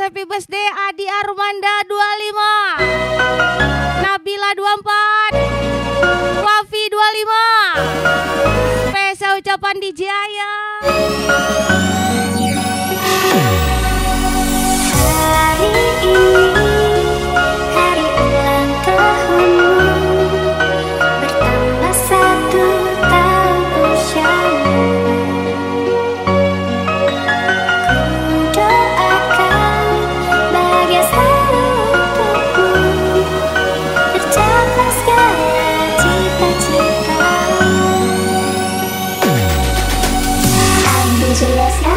happy birthday Adi Armanda 25, Nabila 24, Wafi 25. Spesial ucapan DJ Aya. Hari ini hari ulang tahunmu, bertambah 1 tahun usiamu. Ku doakan bahagia selalu untukmu, tercapai segala cita-citamu. I'm DJ Yosra,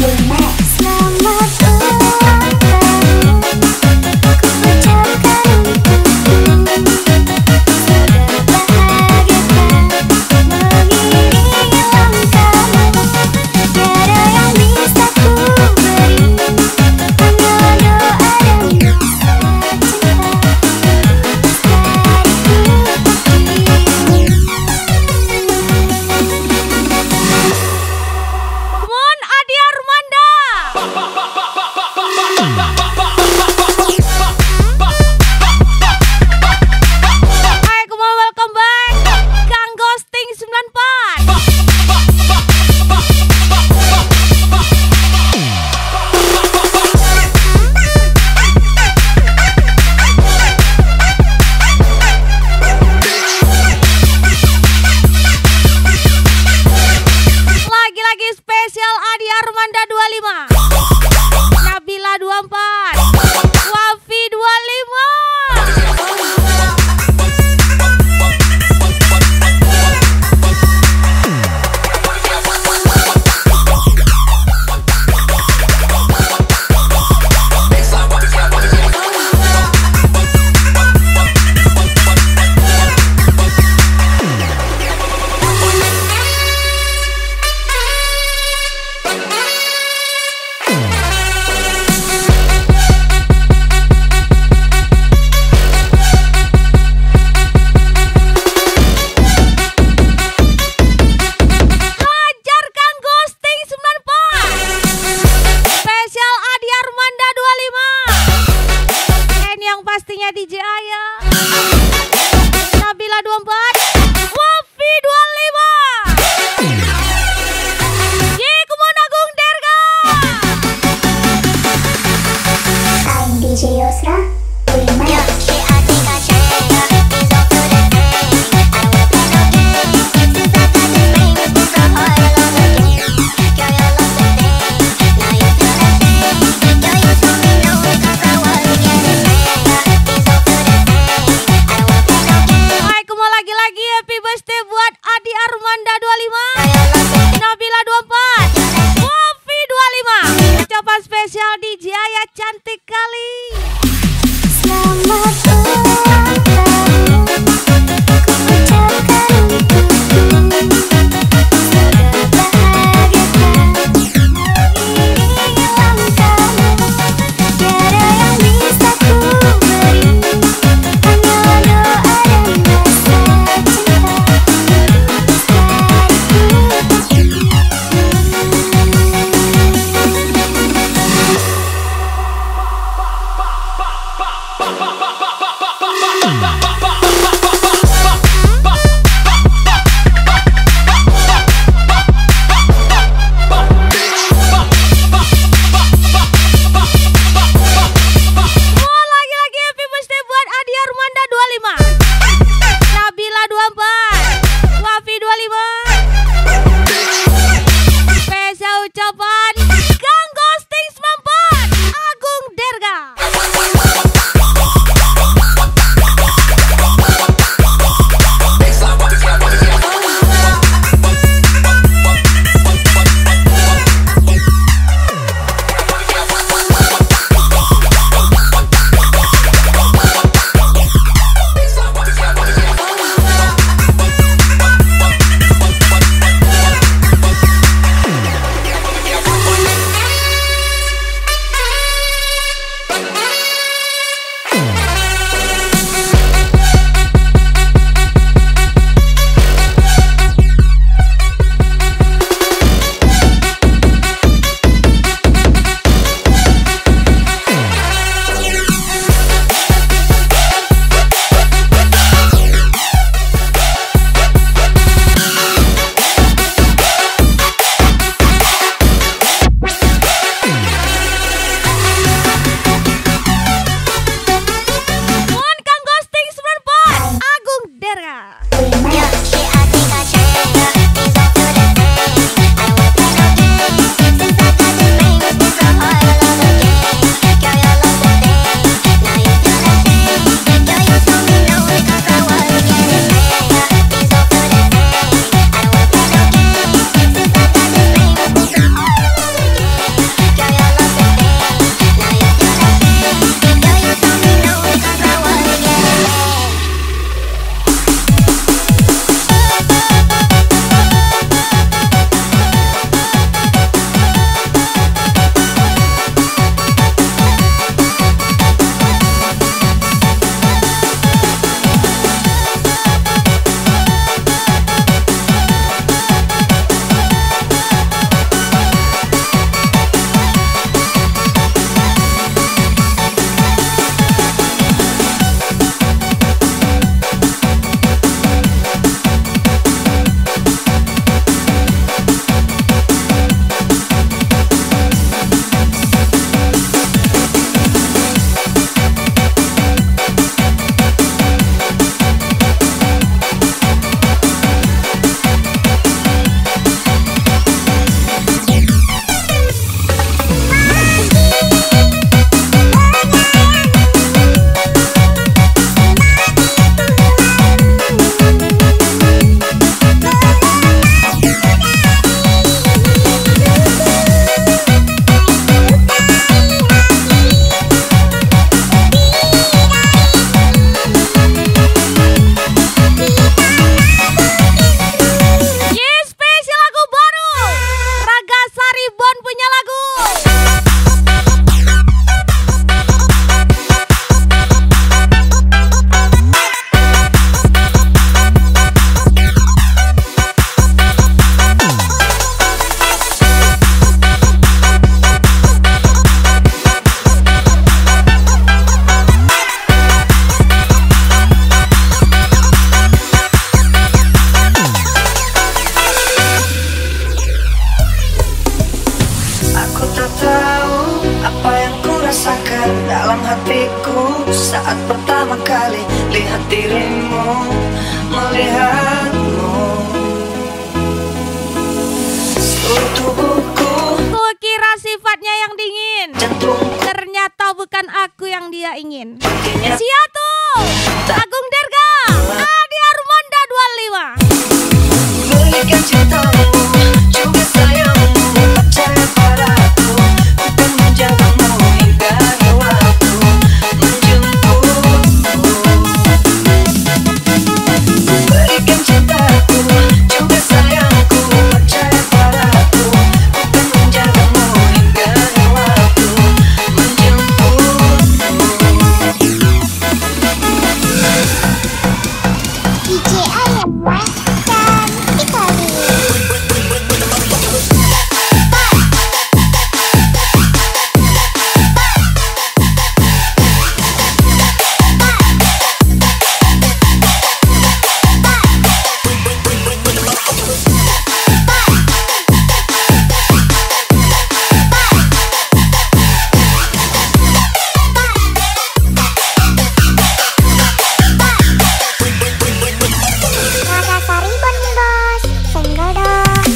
you're next. Selamat ulang tahun, ku ucapkan untukmu. Semoga bahagia tak mengiringi langkahmu. Tiada yang bisa ku beri, hanya doa dan cinta Come on Adi Armanda. Hai, come on, welcome back Kang Ghosting 94. Lagi-lagi spesial Adi Armanda 25, Nabila 24, Wafi 25. Hajar Kang Ghosting 94. Spesial Adi Armanda 25. Dan yang pastinya DJ Aya, Nabila 24, Wafi 25. Yeay, kumon Agung Derga. I'm DJ Yosra, you're next. Hai, kumon lagi-lagi happy birthday buat Adi Armanda 25, Nabila 24, Wafi 25. Ucapan spesial DJ Aya cantik kali. Selamat ulang tahun, ku ucapkan untukmu. Semoga bahagia tak mengiringi langkahmu. Tiada yang bisa ku beri, hanya doa dan rasa cinta hatiku saat pertama kali lihat dirimu, melihatmu. Seluruh tubuhku Kukira sifatnya yang dingin, jantung ternyata bukan aku yang dia ingin. hatinya Siatu Agung Derga Adi Armanda 25. berikan cintamu juga sayangmu, percaya padaku, ku akan menjagamu hingga nyawaku menjemputmu. Berikan cintaku juga sayangku, percaya padaku, ku akan menjagamu hingga nyawaku menjemputmu. DJ Ayam Mas cantik kali. Makasari Bon Bos, single dong.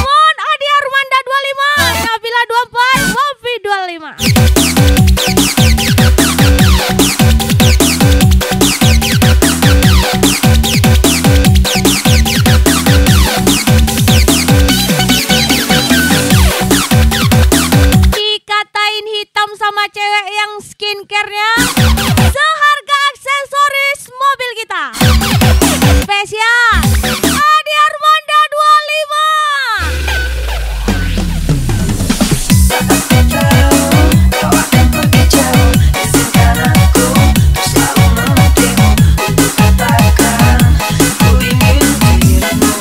Mon Adi Armanda 25, Nabila 24, Mofi 25. Dikatain hitam sama cewek yang skincare-nya seharga aksesoris mobil kita. Spesial Adi Armanda 25. Saat ku tahu kau akan pergi jauh, izinkan aku untuk selalu menantimu, untuk katakan ku ingin dirimu.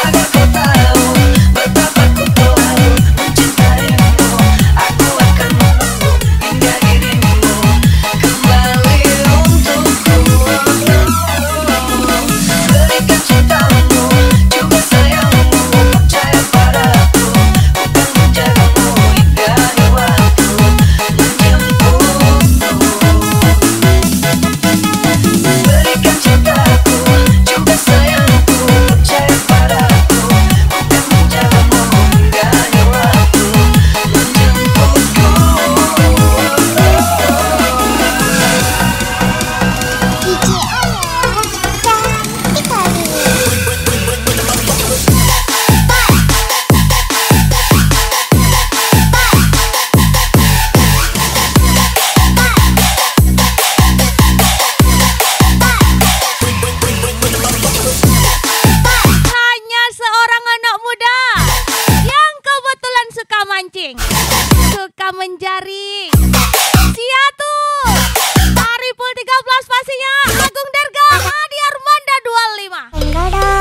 Agar kau tahu betapa ku selalu mencintaimu, aku akan menunggu hingga dirimu kembali untukku. Berikan cintamu juga sayangmu, percaya padaku, ku akan menjagamu hingga nyawaku menjemputmu. Berikan cintaku juga sayangku, percaya padaku, ku akan menjagamu hingga nyawaku menjemputku. DJ Ayam cantik kali. Hanya seorang anak muda yang kebetulan suka mancing, suka menjaring. Siatu Taripul 13 pastinya Agung Derga Adi Armanda 25. Single dong.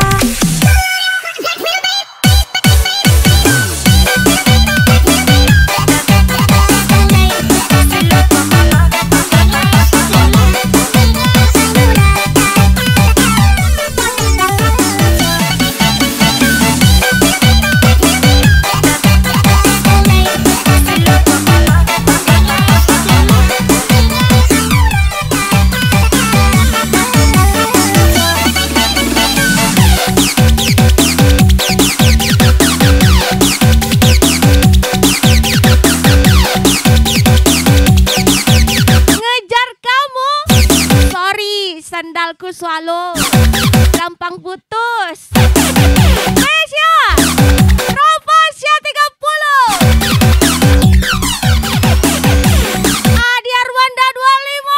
Ngejar kamu, sorry sandalku swallow, gampang putus. Asia Ropasia 30 Adi Armanda 25.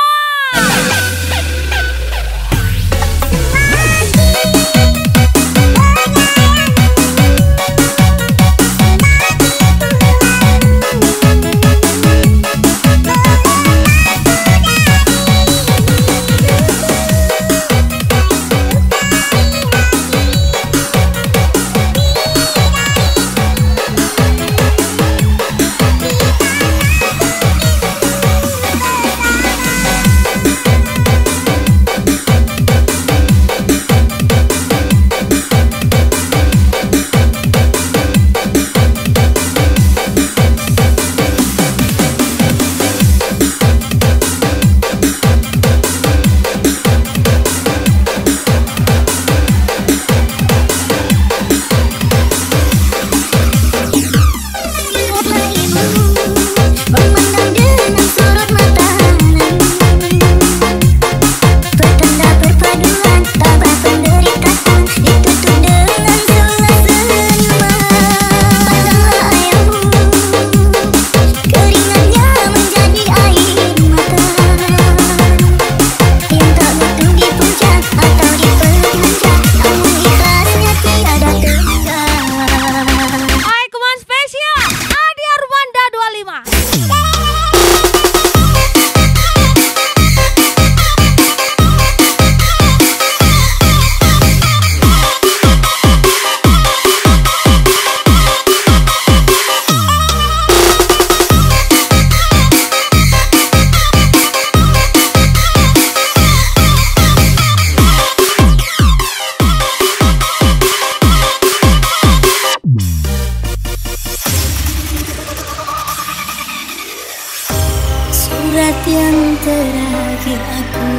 terakhir aku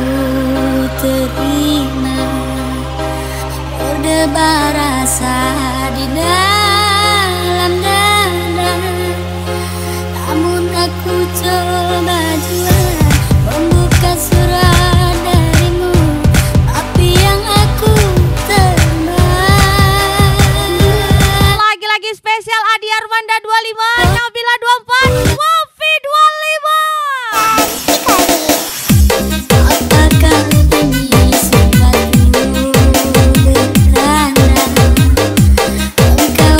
terima, berdebar rasa di dalam dada. Namun aku coba jua membuka surat darimu, tapi yang aku terima. Lagi-lagi spesial Adi Armanda 25, Nabila 24, Wofi 25. Apakah ini suatu bertanda engkau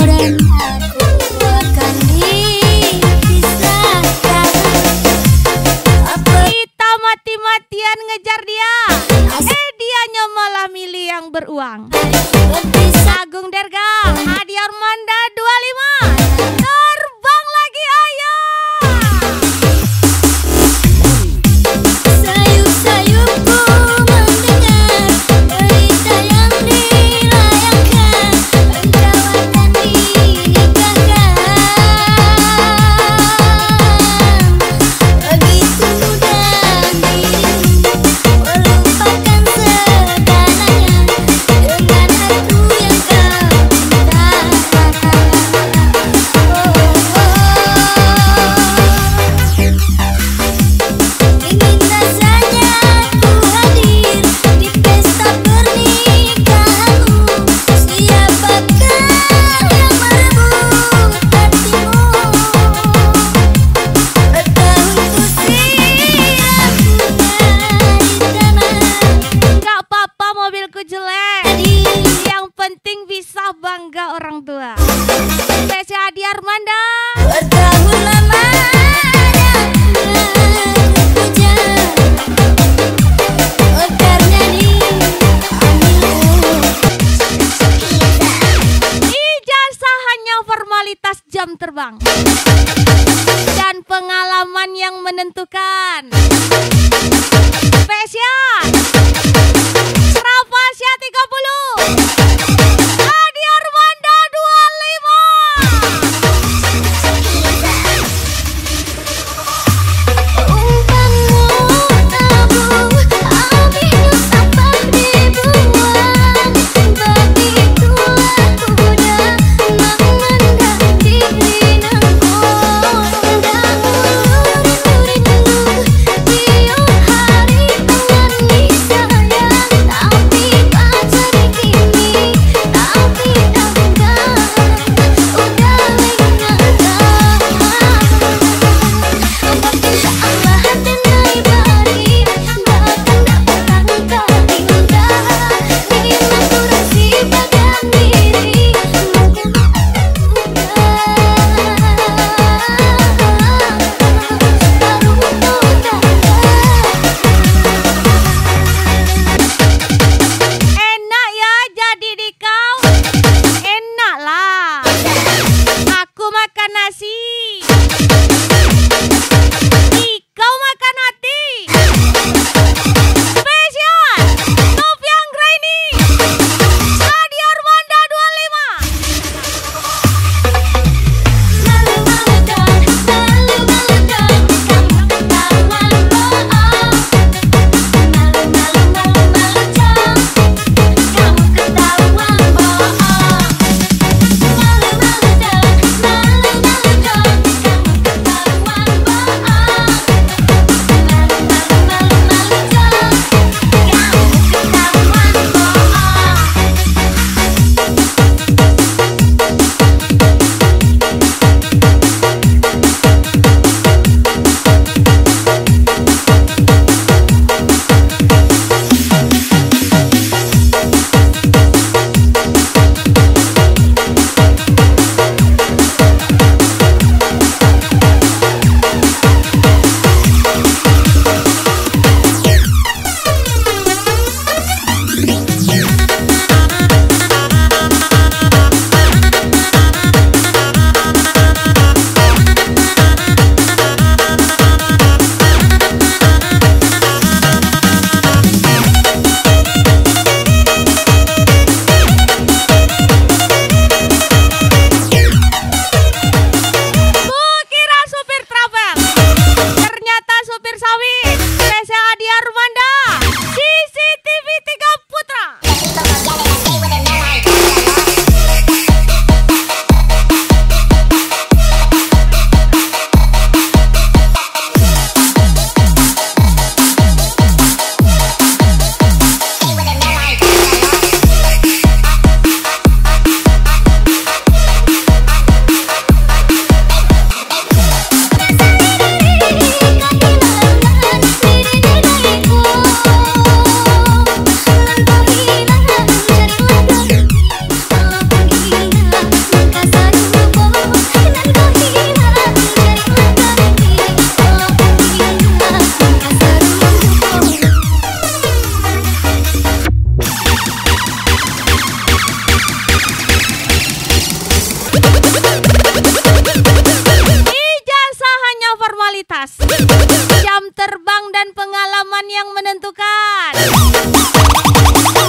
pengalaman yang menentukan.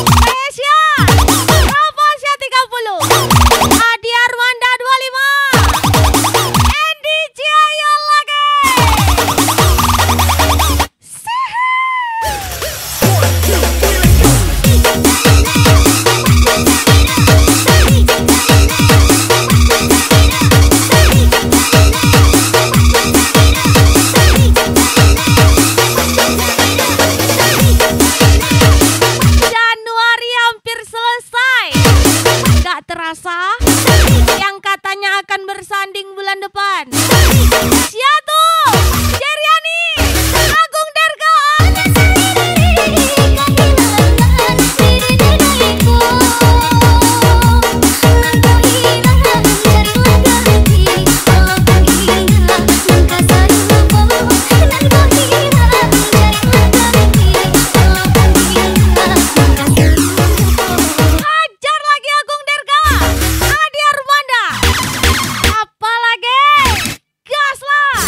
Spesial Rafflesia 30, Adi Armanda 25, Andy Jaya lagi. Januari hampir selesai. Gak terasa yang katanya akan bersanding bulan depan. Siapa? Jeriani, Agung Dergaan. Hajar lagi Agung Dergaan, Adi Armanda. Apalagi gas lah.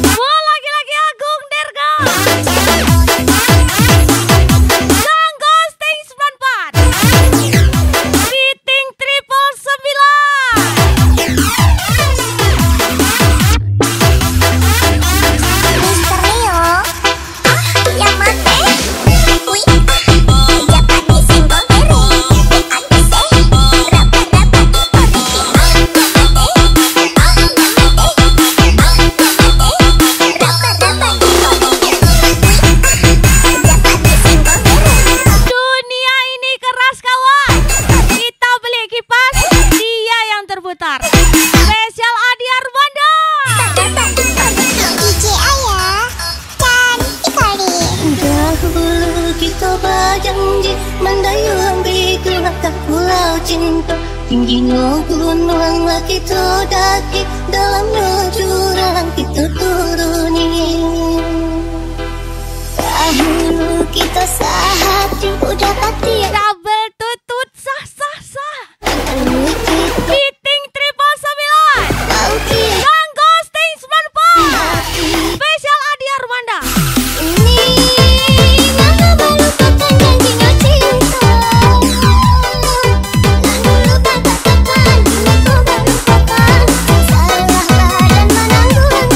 Mau lagi-lagi Agung Dergaan. Ghosting 94, Beating 999. Mister Rio, yang mate. Wih, Japani single kere. Anse, rapa-rapa Dunia ini keras kawan. Kita beli kipas, dia yang terputar. Spesial Adi Armanda. DJ Ayah, cantik kali. Dahulu kita berjanji mendayung di gelap pulau cinta. Tingginya gununglah kita daki, dalamnya jurang kita turuni. Dahulu kita sehati, udah pasti Double tutut sah sah sah. lalu kita Beating 999, mau kita Ghosting 94, Spesial Adi Armanda. ini mana melupakan janjinya cinta. Lalu lupa katakan, aku melupakan. Salah badan menanggung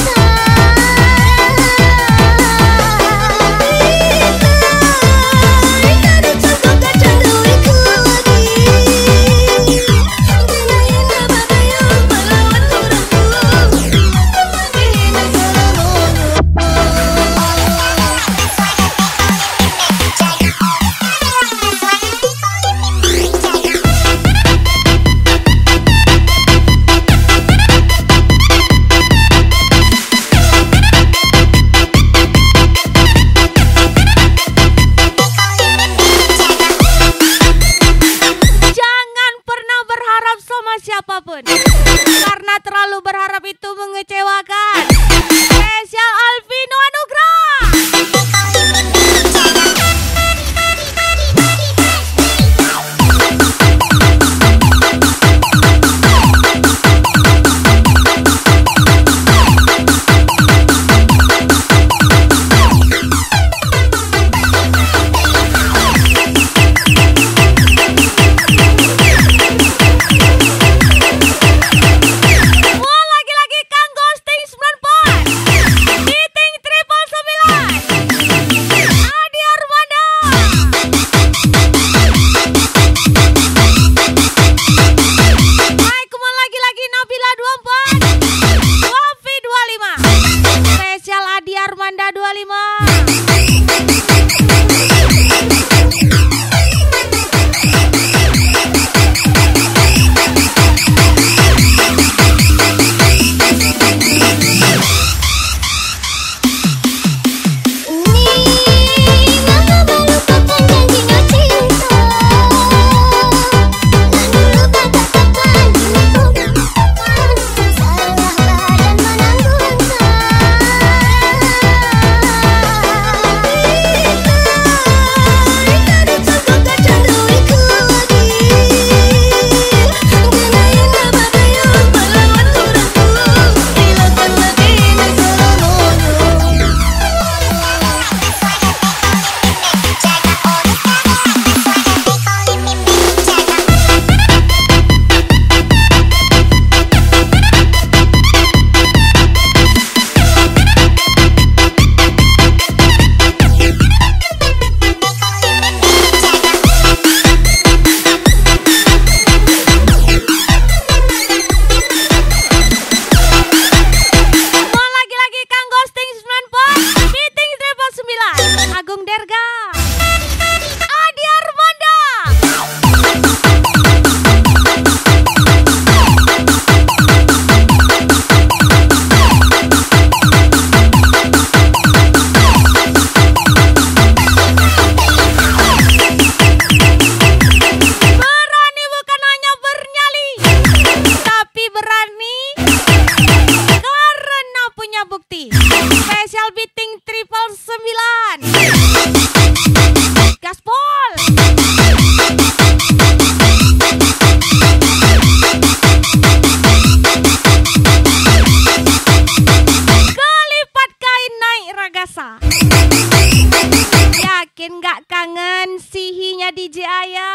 Makin gak kangen sihinya DJ Aya.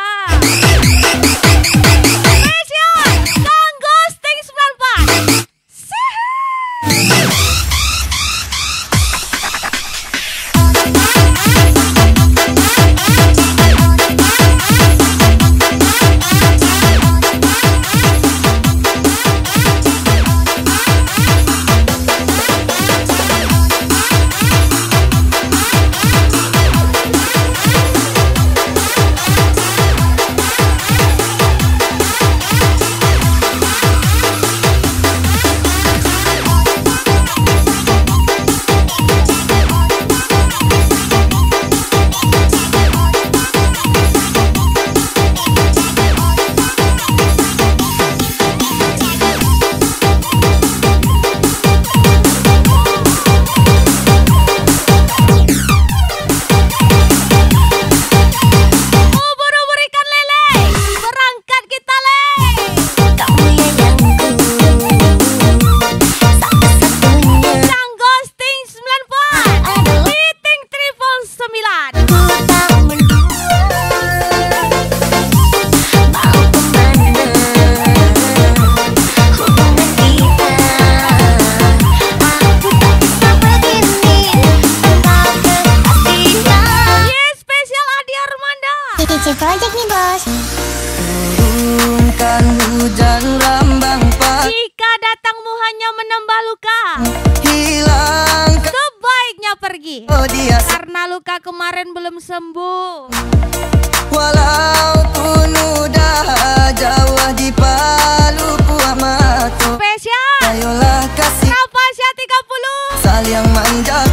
Spesial Kanggo Sting 94. Project nih bos. Turunkan hujan rambang pagi, Jika datangmu hanya menambah luka, hilangkan sebaiknya pergi. dia. Karena luka kemarin belum sembuh. Walaupun udah jauh di Palu Matu, Spesial ayolah kasih Rapasya 30 saling menjaga.